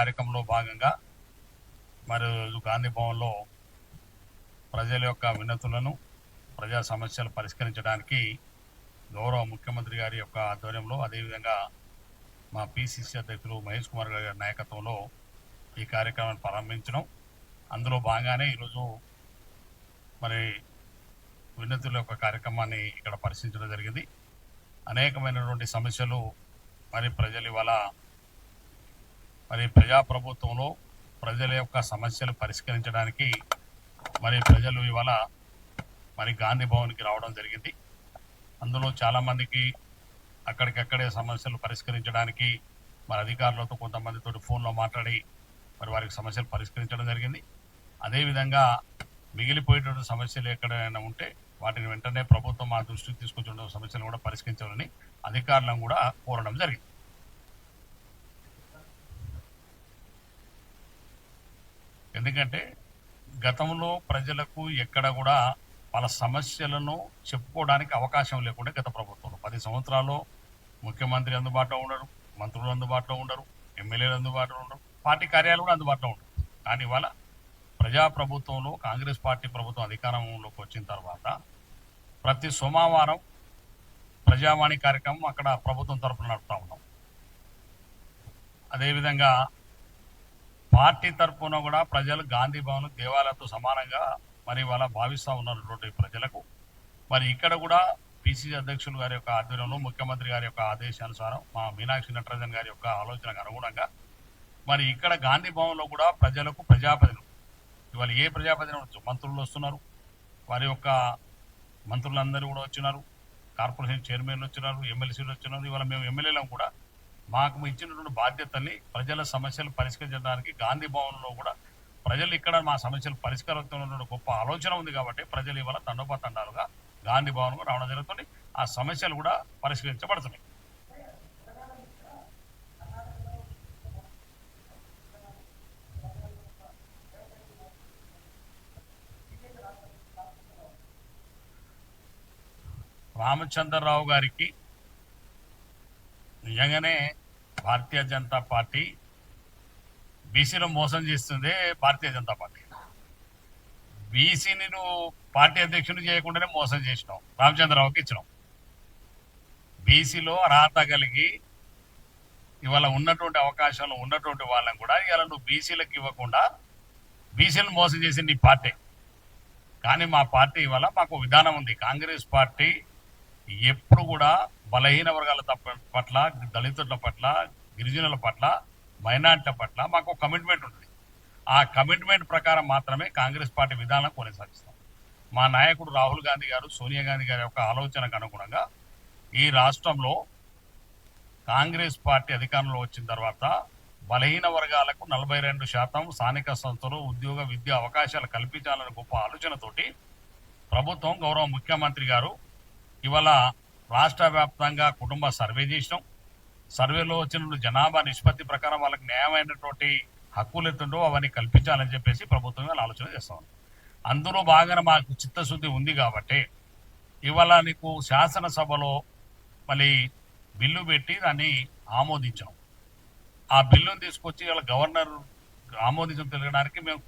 కార్యక్రమంలో భాగంగా మరి గాంధీ భవన్లో ప్రజల యొక్క వినతులను ప్రజా సమస్యలు పరిష్కరించడానికి గౌరవ ముఖ్యమంత్రి గారి యొక్క ఆధ్వర్యంలో అదేవిధంగా మా పిసిసి అధ్యక్షులు మహేష్ కుమార్ గారి నాయకత్వంలో ఈ కార్యక్రమాన్ని ప్రారంభించడం, అందులో భాగంగానే ఈరోజు మరి వినతుల యొక్క కార్యక్రమాన్ని ఇక్కడ పరిశీలించడం జరిగింది. అనేకమైనటువంటి సమస్యలు మరి ప్రజలు ఇవాళ మరి ప్రజాప్రభుత్వంలో ప్రజల యొక్క సమస్యలు పరిష్కరించడానికి మరి ప్రజలు ఇవాళ మరి గాంధీ భవన్కి రావడం జరిగింది. అందులో చాలామందికి అక్కడికక్కడే సమస్యలు పరిష్కరించడానికి మరి అధికారులతో కొంతమందితో ఫోన్లో మాట్లాడి మరి వారికి సమస్యలు పరిష్కరించడం జరిగింది. అదేవిధంగా మిగిలిపోయేటువంటి సమస్యలు ఎక్కడైనా ఉంటే వాటిని వెంటనే ప్రభుత్వం మా దృష్టికి తీసుకొచ్చిన సమస్యలు కూడా పరిష్కరించాలని అధికారులను కూడా కోరడం జరిగింది. ఎందుకంటే గతంలో ప్రజలకు ఎక్కడ కూడా వాళ్ళ సమస్యలను చెప్పుకోవడానికి అవకాశం లేకుండా గత ప్రభుత్వంలో 10 సంవత్సరాల్లో ముఖ్యమంత్రి అందుబాటులో ఉండరు, మంత్రులు అందుబాటులో ఉండరు, ఎమ్మెల్యేలు అందుబాటులో ఉండరు, పార్టీ కార్యాలయాలు కూడా అందుబాటులో ఉండరు. కానీ ఇవాళ ప్రజాప్రభుత్వంలో కాంగ్రెస్ పార్టీ ప్రభుత్వం అధికారంలోకి వచ్చిన తర్వాత ప్రతి సోమవారం ప్రజావాణి కార్యక్రమం అక్కడ ప్రభుత్వం తరఫున నడుపుతా ఉన్నాం. అదేవిధంగా పార్టీ తరఫున కూడా ప్రజలు గాంధీ భవన్ దేవాలయంతో సమానంగా మరి వాళ్ళ భావిస్తూ ఉన్నటువంటి ప్రజలకు మరి ఇక్కడ కూడా పిసిసి అధ్యక్షులు గారి యొక్క ఆధ్వర్యంలో ముఖ్యమంత్రి గారి యొక్క ఆదేశానుసారం మా మీనాక్షి నటరాజన్ గారి యొక్క ఆలోచనకు అనుగుణంగా మరి ఇక్కడ గాంధీ భవన్లో కూడా ప్రజలకు ప్రజాప్రతినిధులు ఇవాళ ఏ ప్రజాప్రతినిధులు మంత్రులు వస్తున్నారు, వారి యొక్క మంత్రులందరూ కూడా వచ్చినారు, కార్పొరేషన్ చైర్మన్లు వచ్చినారు, ఎమ్మెల్సీలు వచ్చినారు. ఇవాళ మేము ఎమ్మెల్యేలను కూడా మాకు ఇచ్చినటువంటి బాధ్యతల్ని ప్రజల సమస్యలు పరిష్కరించడానికి గాంధీ భవన్లో కూడా ప్రజలు ఇక్కడ మా సమస్యలు పరిష్కరిస్తున్న గొప్ప ఆలోచన ఉంది కాబట్టి ప్రజలు ఇవాళ తండోపతండాలుగా గాంధీ భవన్ రావడం జరుగుతుంది. ఆ సమస్యలు కూడా పరిష్కరించబడుతున్నాయి. రామచంద్రరావు గారికి నిజంగానే భారతీయ జనతా పార్టీ బీసీలో మోసం చేస్తుంది. భారతీయ జనతా పార్టీ బీసీని నువ్వు పార్టీ అధ్యక్షుని చేయకుండానే మోసం చేసినావు, రామచంద్రరావుకి ఇచ్చినావు. బీసీలో అర్హత కలిగి ఇవాళ ఉన్నటువంటి అవకాశాలు ఉన్నటువంటి వాళ్ళని కూడా ఇవాళ నువ్వు బీసీలకు ఇవ్వకుండా బీసీలను మోసం చేసి నీ పార్టీ. కానీ మా పార్టీ ఇవాళ మాకు విధానం ఉంది. కాంగ్రెస్ పార్టీ ఎప్పుడు కూడా బలహీన వర్గాల పట్ల, దళితుల పట్ల, గిరిజనుల పట్ల, మైనార్టీల పట్ల మాకు కమిట్మెంట్ ఉంటుంది. ఆ కమిట్మెంట్ ప్రకారం మాత్రమే కాంగ్రెస్ పార్టీ విధానం కొనసాగిస్తాం. మా నాయకుడు రాహుల్ గాంధీ గారు, సోనియా గాంధీ గారి యొక్క ఆలోచనకు అనుగుణంగా ఈ రాష్ట్రంలో కాంగ్రెస్ పార్టీ అధికారంలో వచ్చిన తర్వాత బలహీన వర్గాలకు 42% స్థానిక సంస్థలు ఉద్యోగ విద్యా అవకాశాలు కల్పించాలని గొప్ప ఆలోచనతోటి ప్రభుత్వం గౌరవ ముఖ్యమంత్రి గారు ఇవాళ రాష్ట్ర వ్యాప్తంగా కుటుంబ సర్వే చేసినాం. సర్వేలో వచ్చిన జనాభా నిష్పత్తి ప్రకారం వాళ్ళకి న్యాయమైనటువంటి హక్కులు ఎత్తుండో అవన్నీ కల్పించాలని చెప్పేసి ప్రభుత్వం ఆలోచన చేస్తాం. అందులో భాగంగా మాకు చిత్తశుద్ధి ఉంది కాబట్టి ఇవాళ నీకు శాసనసభలో మళ్ళీ బిల్లు పెట్టి దాన్ని ఆమోదించాం. ఆ బిల్లును తీసుకొచ్చి ఇవాళ గవర్నర్ ఆమోదించడం తెలియడానికి మేము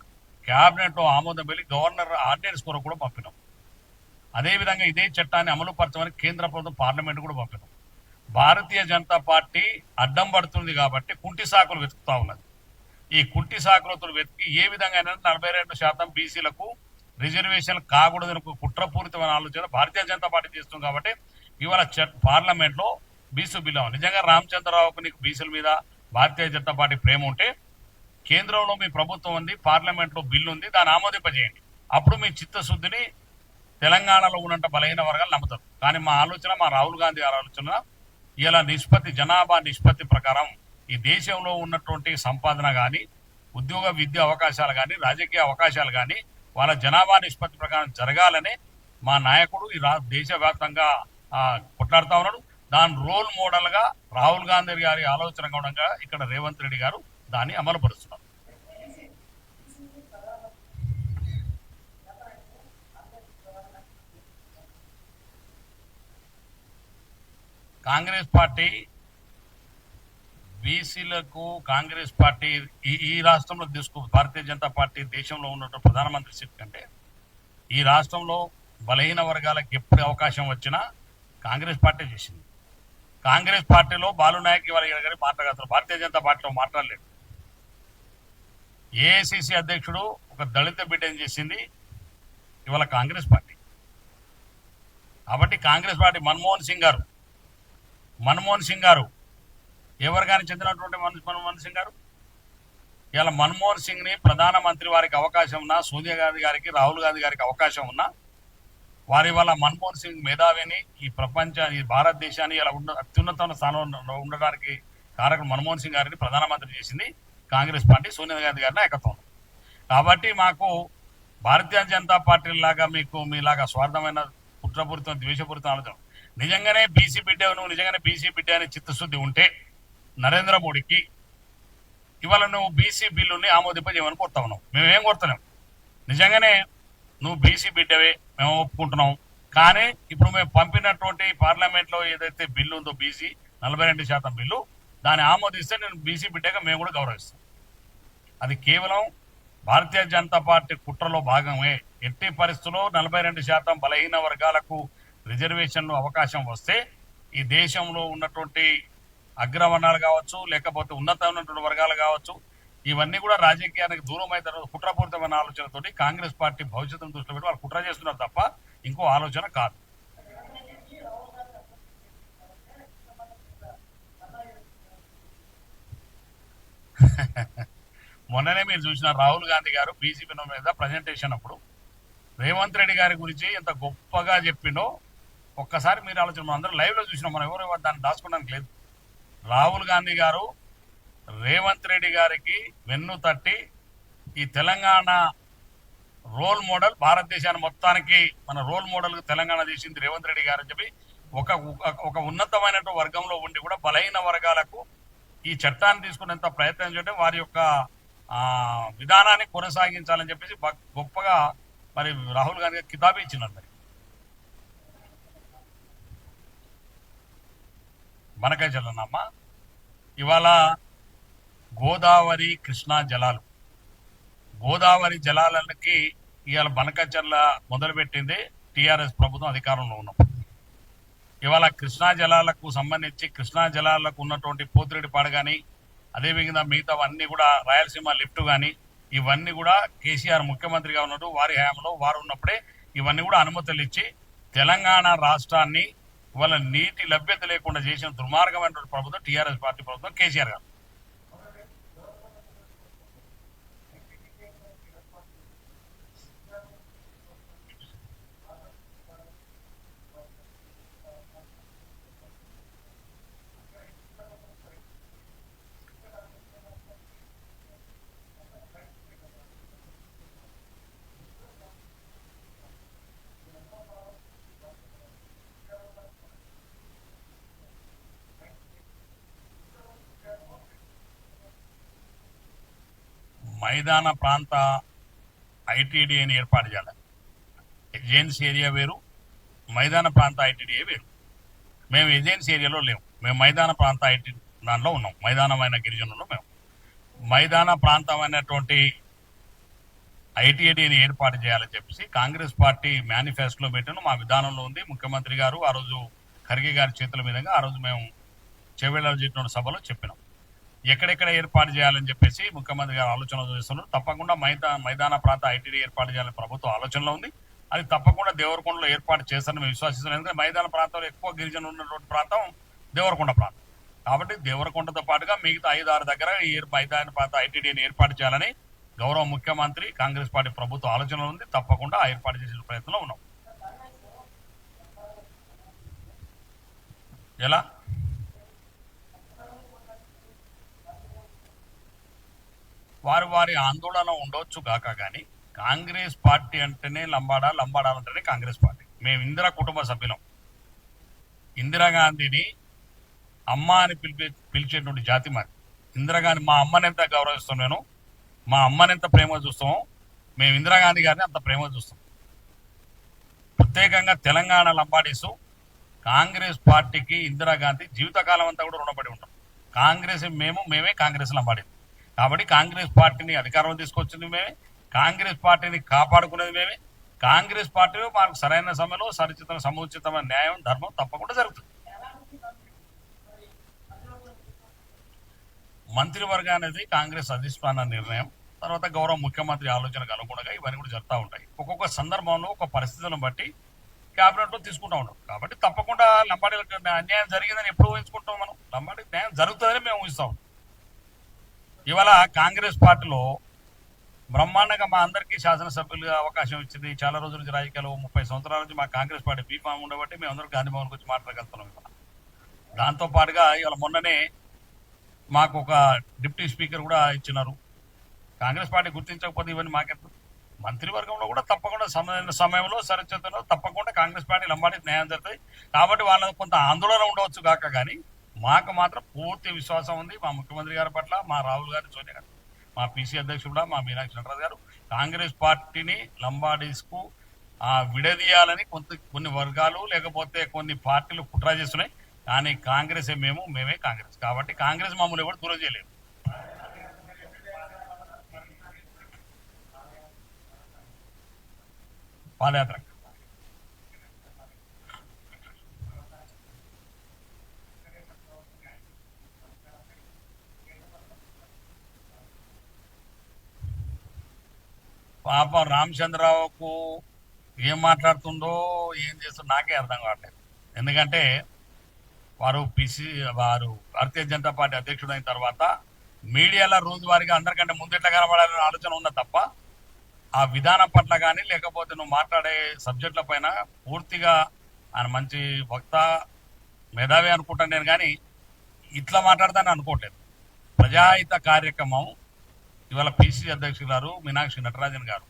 క్యాబినెట్లో ఆమోదం వెళ్ళి గవర్నర్ ఆర్డినెన్స్ కొరకు కూడా పంపినాం. అదేవిధంగా ఇదే చట్టాన్ని అమలు పరచమని కేంద్ర ప్రభుత్వం పార్లమెంట్ కూడా పంపినాం. భారతీయ జనతా పార్టీ అడ్డం పడుతుంది కాబట్టి కుంటి సాకులు వెతుకుతా ఉన్నది. ఈ కుంటి సాకులతో వెతికి ఏ విధంగా 42% బీసీలకు రిజర్వేషన్ కాకూడదని ఒక కుట్రపూరితమైన ఆలోచన భారతీయ జనతా పార్టీ చేస్తుంది. కాబట్టి ఇవాళ పార్లమెంట్ లో బీసీ బిల్లు నిజంగా రామచంద్రరావుకు నీకు బీసీల మీద భారతీయ జనతా పార్టీ ప్రేమ ఉంటే కేంద్రంలో మీ ప్రభుత్వం ఉంది, పార్లమెంట్ లో బిల్లు ఉంది, దాన్ని ఆమోదింపజేయండి. అప్పుడు మీ చిత్తశుద్ధిని తెలంగాణలో ఉన్నంత బలహీన వర్గాలు నమ్ముతారు. కానీ మా ఆలోచన, మా రాహుల్ గాంధీ గారి ఆలోచన ఇలా జనాభా నిష్పత్తి ప్రకారం ఈ దేశంలో ఉన్నటువంటి సంపాదన కానీ, ఉద్యోగ విద్యా అవకాశాలు కానీ, రాజకీయ అవకాశాలు కానీ వాళ్ళ జనాభా నిష్పత్తి ప్రకారం జరగాలని మా నాయకుడు ఈ దేశవ్యాప్తంగా కొట్లాడుతా ఉన్నాడు. దాని రోల్ మోడల్ గా రాహుల్ గాంధీ గారి ఆలోచన గుణంగా ఇక్కడ రేవంత్ రెడ్డి గారు దాన్ని అమలుపరుస్తున్నారు. కాంగ్రెస్ పార్టీ బీసీలకు కాంగ్రెస్ పార్టీ ఈ రాష్ట్రంలో భారతీయ జనతా పార్టీ దేశంలో ఉన్నట్టు ప్రధానమంత్రి సీట్ కంటే ఈ రాష్ట్రంలో బలహీన వర్గాలకు ఎప్పుడు అవకాశం వచ్చినా కాంగ్రెస్ పార్టీ చేసింది. కాంగ్రెస్ పార్టీలో బాలునాయక్ ఇవాళ మాట్లాడగలుగుతారు, భారతీయ జనతా పార్టీలో మాట్లాడలేదు. ఏఐసిసి అధ్యక్షుడు ఒక దళిత బిడ్డని చేసింది ఇవాళ కాంగ్రెస్ పార్టీ. కాబట్టి కాంగ్రెస్ పార్టీ మన్మోహన్ సింగ్ గారు ఎవరు కానీ చెందినటువంటి మన్మోహన్ సింగ్ గారు ఇలా మన్మోహన్ సింగ్ ని ప్రధానమంత్రి వారికి అవకాశం ఉన్నా, సోనియా గాంధీ గారికి, రాహుల్ గాంధీ గారికి అవకాశం ఉన్నా వారి వల్ల మన్మోహన్ సింగ్ మేధావిని ఈ భారతదేశాన్ని ఇలా అత్యున్నత స్థానంలో ఉండడానికి కారకుడు మన్మోహన్ సింగ్ గారిని ప్రధానమంత్రి చేసింది కాంగ్రెస్ పార్టీ, సోనియా గాంధీ గారి నాయకత్వం. కాబట్టి మాకు భారతీయ జనతా పార్టీ లాగా మీలాగా స్వార్థమైన కుట్రపూరితం, ద్వేషపూరితం ఆలోచన నిజంగానే బీసీ బిడ్డ అనే చిత్తశుద్ధి ఉంటే నరేంద్ర మోడీకి ఇవాళ నువ్వు బీసీ బిల్లుని ఆమోదింపజేయమని కోరుతా ఉన్నావు. మేమేం కోరుతున్నాం, నిజంగానే నువ్వు బీసీ బిడ్డవే మేము ఒప్పుకుంటున్నాం. కానీ ఇప్పుడు మేము పంపినటువంటి పార్లమెంట్లో ఏదైతే బిల్లు ఉందో బీసీ 42% బిల్లు, దాన్ని ఆమోదిస్తే నేను బీసీ బిడ్డగా మేము కూడా గౌరవిస్తాం. అది కేవలం భారతీయ జనతా పార్టీ కుట్రలో భాగమే. ఎట్టి పరిస్థితుల్లో 42% బలహీన వర్గాలకు రిజర్వేషన్లు అవకాశం వస్తే ఈ దేశంలో ఉన్నటువంటి అగ్రవర్ణాలు కావచ్చు, లేకపోతే ఉన్నతమైనటువంటి వర్గాలు కావచ్చు, ఇవన్నీ కూడా రాజకీయానికి దూరం అవుతారు. కుట్రపూరితమైన ఆలోచనతోటి కాంగ్రెస్ పార్టీ భవిష్యత్తును దృష్టిలో పెట్టి వాళ్ళు కుట్ర చేస్తున్నారు తప్ప ఇంకో ఆలోచన కాదు. మొన్ననే మీరు చూసిన రాహుల్ గాంధీ గారు బీజేపీ మీద ప్రజెంటేషన్ అప్పుడు రేవంత్ రెడ్డి గారి గురించి ఎంత గొప్పగా చెప్పిండో ఒక్కసారి మీరు ఆలోచన. అందరూ లైవ్ లో చూసినాం, మనం ఎవరు దాన్ని దాచుకోవడానికి లేదు. రాహుల్ గాంధీ గారు రేవంత్ రెడ్డి గారికి వెన్ను తట్టి ఈ తెలంగాణ రోల్ మోడల్, భారతదేశాన్ని మొత్తానికి మన రోల్ మోడల్ తెలంగాణ చేసింది రేవంత్ రెడ్డి గారు అని చెప్పి ఒక ఉన్నతమైనటువంటి వర్గంలో ఉండి కూడా బలహీన వర్గాలకు ఈ చట్టాన్ని తీసుకునేంత ప్రయత్నం చేయడం, వారి యొక్క విధానాన్ని కొనసాగించాలని చెప్పేసి గొప్పగా మరి రాహుల్ గాంధీ గారు కితాబీ ఇచ్చినారు. మరి మనకై జలనమ్మ ఇవాళ గోదావరి కృష్ణా జలాలు, గోదావరి జలాలకి ఇవాళ బనకచర్ల మొదలుపెట్టింది టీఆర్ఎస్ ప్రభుత్వం అధికారంలో ఉన్నప్పుడు. ఇవాళ కృష్ణా జలాలకు సంబంధించి కృష్ణా జలాలకు ఉన్నటువంటి పోతిరెడ్డిపాడు కానీ, అదేవిధంగా మిగతావన్నీ కూడా రాయలసీమ లిఫ్ట్ కానీ, ఇవన్నీ కూడా కేసీఆర్ ముఖ్యమంత్రిగా ఉన్నట్టు వారి హయాంలో వారు ఉన్నప్పుడే ఇవన్నీ కూడా అనుమతులు ఇచ్చి తెలంగాణ రాష్ట్రాన్ని ఇవాళ నీటి లభ్యత లేకుండా చేసిన దుర్మార్గమైనటువంటి ప్రభుత్వం టీఆర్ఎస్ పార్టీ ప్రభుత్వం, కేసీఆర్ గారు. మైదాన ప్రాంత ఐటీడీఏని ఏర్పాటు చేయాలి. ఏజెన్సీ ఏరియా వేరు, మైదాన ప్రాంత ఐటీడీఏ వేరు. మేము ఏజెన్సీ ఏరియాలో లేవు, మేము మైదాన ప్రాంత ఐటీ దాంట్లో ఉన్నాం. మైదానమైన గిరిజనులు మేము మైదాన ప్రాంతమైనటువంటి ఐటీడీని ఏర్పాటు చేయాలని చెప్పేసి కాంగ్రెస్ పార్టీ మేనిఫెస్టోలో పెట్టిన మా విధానంలో ఉంది. ముఖ్యమంత్రి గారు ఆ రోజు ఖర్గే గారి చేతుల మీదుగా ఆ రోజు మేము చెవేళ్ళలో జరిగిన సభలో చెప్పినాం. ఎక్కడెక్కడ ఏర్పాటు చేయాలని చెప్పేసి ముఖ్యమంత్రి గారు ఆలోచన చేస్తున్నారు. తప్పకుండా మైదాన ప్రాంత ఐటీడీ ఏర్పాటు చేయాలని ప్రభుత్వం ఆలోచనలో ఉంది. అది తప్పకుండా దేవరకొండలో ఏర్పాటు చేస్తారని మేము విశ్వసిస్తున్నాం. ఎందుకంటే మైదాన ప్రాంతంలో ఎక్కువ గిరిజనులు ఉన్నటువంటి ప్రాంతం దేవరకొండ ప్రాంతం. కాబట్టి దేవరకొండతో పాటుగా మిగతా 5-6 దగ్గర ఈ మైదాన ప్రాంత ఐటీడీని ఏర్పాటు చేయాలని గౌరవ ముఖ్యమంత్రి కాంగ్రెస్ పార్టీ ప్రభుత్వం ఆలోచనలో ఉంది. తప్పకుండా ఏర్పాటు చేసే ప్రయత్నంలో ఉన్నాం. ఎలా వారి ఆందోళన ఉండొచ్చు కాక కానీ కాంగ్రెస్ పార్టీ అంటేనే లంబాడాలంటేనే కాంగ్రెస్ పార్టీ. మేము ఇందిరా కుటుంబ సభ్యులం. ఇందిరాగాంధీని అమ్మ అని పిలిచేటువంటి జాతి మాది. ఇందిరాగాంధీ మా అమ్మని ఎంత గౌరవిస్తాం, నేను మా అమ్మని ఎంత ప్రేమ చూస్తామో మేము ఇందిరాగాంధీ గారిని అంత ప్రేమ చూస్తాం. ప్రత్యేకంగా తెలంగాణ లంబాడీసు కాంగ్రెస్ పార్టీకి ఇందిరాగాంధీ జీవితకాలం అంతా కూడా రుణపడి ఉంటాం. కాంగ్రెస్ మేమే కాంగ్రెస్ లంబాడింది. కాబట్టి కాంగ్రెస్ పార్టీని అధికారంలో తీసుకొచ్చింది మేమే, కాంగ్రెస్ పార్టీని కాపాడుకునేది మేమే. కాంగ్రెస్ పార్టీలో మనకు సరైన సమయంలో సముచితమైన న్యాయం ధర్మం తప్పకుండా జరుగుతుంది. మంత్రివర్గం అనేది కాంగ్రెస్ అధిష్టాన నిర్ణయం, తర్వాత గౌరవ ముఖ్యమంత్రి ఆలోచనకు అనుగుణంగా ఇవన్నీ కూడా జరుగుతూ ఉంటాయి. ఒక్కొక్క సందర్భంలో ఒక పరిస్థితులను బట్టి క్యాబినెట్ లో తీసుకుంటా ఉంటాం. కాబట్టి తప్పకుండా లంబాడీలకు అన్యాయం జరిగిందని ఎప్పుడు ఊహించుకుంటాం మనం? లంబాడీకి న్యాయం జరుగుతుందని మేము ఊహిస్తాం. ఇవాళ కాంగ్రెస్ పార్టీలో బ్రహ్మాండంగా మా అందరికీ శాసనసభ్యులుగా అవకాశం ఇచ్చింది. చాలా రోజుల నుంచి రాజకీయాలు 30 సంవత్సరాల నుంచి మా కాంగ్రెస్ పార్టీ బీఫామ్ ఉండబట్టి మేము అందరూ గాంధీ భవన్ గురించి మాట్లాడగలుగుతున్నాం. ఇవాళ దాంతో పాటుగా ఇవాళ మొన్ననే మాకు ఒక డిప్యూటీ స్పీకర్ కూడా ఇచ్చినారు. కాంగ్రెస్ పార్టీ గుర్తించకపోతే ఇవన్నీ మాకెందుకు? మంత్రివర్గంలో కూడా తప్పకుండా సమయంలో సరిచేతలో తప్పకుండా కాంగ్రెస్ పార్టీ లంబాడీకి న్యాయం జరుగుతుంది. కాబట్టి వాళ్ళకి కొంత ఆందోళన ఉండవచ్చు కాక కానీ మాకు మాత్రం పూర్తి విశ్వాసం ఉంది మా ముఖ్యమంత్రి గారి పట్ల, మా రాహుల్ గారి, సోనియా గారు, మా పిసి అధ్యక్షుడు మా మీనాక్షి నటరాజు గారు కాంగ్రెస్ పార్టీని లంబాడీస్ కు విడదీయాలని కొన్ని వర్గాలు లేకపోతే కొన్ని పార్టీలు కుట్ర చేస్తున్నాయి. కానీ కాంగ్రెస్ మేమే కాంగ్రెస్. కాబట్టి కాంగ్రెస్ మమ్మల్ని ఎవరు దూరం చేయలేదు. పాదయాత్ర పాపం రామచంద్రరావుకు ఏం మాట్లాడుతుండో ఏం చేస్తుండో నాకే అర్థం కావట్లేదు. ఎందుకంటే వారు భారతీయ జనతా పార్టీ అధ్యక్షుడు అయిన తర్వాత మీడియాలో రోజువారీగా అందరికంటే ముందెట్లా కనబడాలనే ఆలోచన ఉన్న తప్ప ఆ విధానం పట్ల కానీ లేకపోతే నువ్వు మాట్లాడే సబ్జెక్టుల పైన పూర్తిగా ఆయన మంచి వక్త, మేధావి అనుకుంటాను నేను, కానీ ఇట్లా మాట్లాడతానని అనుకోవట్లేదు. ప్రజాహిత కార్యక్రమం ఇవాళ పిసి అధ్యక్షులు గారు మీనాక్షి నటరాజన్ గారు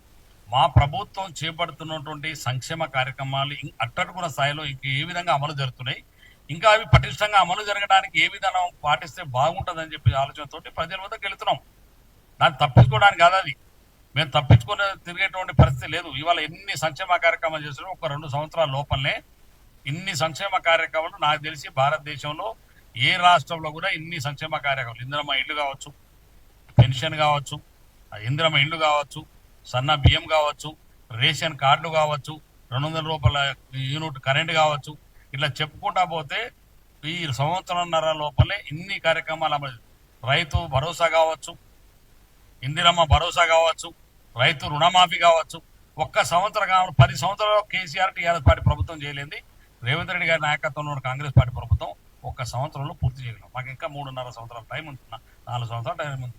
మా ప్రభుత్వం చేపడుతున్నటువంటి సంక్షేమ కార్యక్రమాలు అట్టడుగున స్థాయిలో ఇంక ఏ విధంగా అమలు జరుగుతున్నాయి, ఇంకా అవి పటిష్టంగా అమలు జరగడానికి ఏ విధానం పాటిస్తే బాగుంటుందని చెప్పి ఆలోచనతోటి ప్రజల వద్దకు వెళుతున్నాం. దాన్ని తప్పించుకోవడానికి కాదు, అది మేము తప్పించుకునే తిరిగేటువంటి పరిస్థితి లేదు. ఇవాళ ఎన్ని సంక్షేమ కార్యక్రమాలు చేస్తున్నాం, ఒక 2 సంవత్సరాల లోపలనే ఇన్ని సంక్షేమ కార్యక్రమాలు నాకు తెలిసి భారతదేశంలో ఏ రాష్ట్రంలో కూడా ఇన్ని సంక్షేమ కార్యక్రమాలు, ఇందిరమ్మ ఇల్లు కావచ్చు, పెన్షన్ కావచ్చు, ఇందిరమ్మ ఇల్లు కావచ్చు, సన్న బియ్యం కావచ్చు, రేషన్ కార్డులు కావచ్చు, 200 రూపాయల యూనిట్ కరెంట్ కావచ్చు, ఇట్లా చెప్పుకుంటా పోతే ఈ సంవత్సరంన్నర లోపలే ఇన్ని కార్యక్రమాలు అమలు. రైతు భరోసా కావచ్చు, ఇందిరమ్మ భరోసా కావచ్చు, రైతు రుణమాఫీ కావచ్చు. ఒక్క సంవత్సరం కావాలి 10 సంవత్సరాలు కేసీఆర్ టీఆర్ఎస్ పార్టీ ప్రభుత్వం చేయలేంది రేవంత్ రెడ్డి గారి నాయకత్వంలో ఉన్న కాంగ్రెస్ పార్టీ ప్రభుత్వం ఒక్క సంవత్సరంలో పూర్తి చేయగలం. మాకు ఇంకా 3.5 సంవత్సరాల టైం ఉంది, 4 సంవత్సరాల టైం ఉంది.